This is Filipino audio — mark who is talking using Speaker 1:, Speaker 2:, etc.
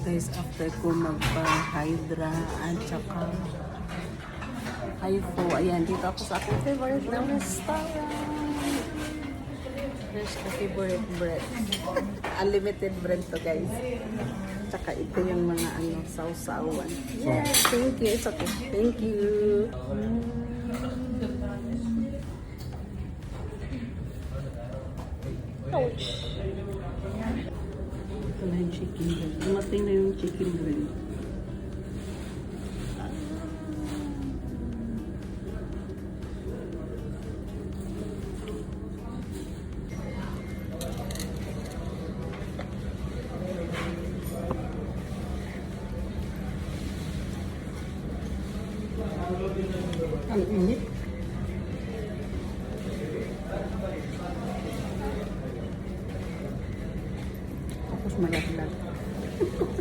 Speaker 1: guys, after ko magpa-hydra at saka hypo. Ayan, dito ako sa aking favorite na restaurant. There's the favorite bread. Unlimited bread to guys. Tsaka ito yung mga sausawan. Yeah, thank you. It's okay. Thank you. Ouch. Ito na yung chicken bread. Dumating na yung chicken bread. Ang init.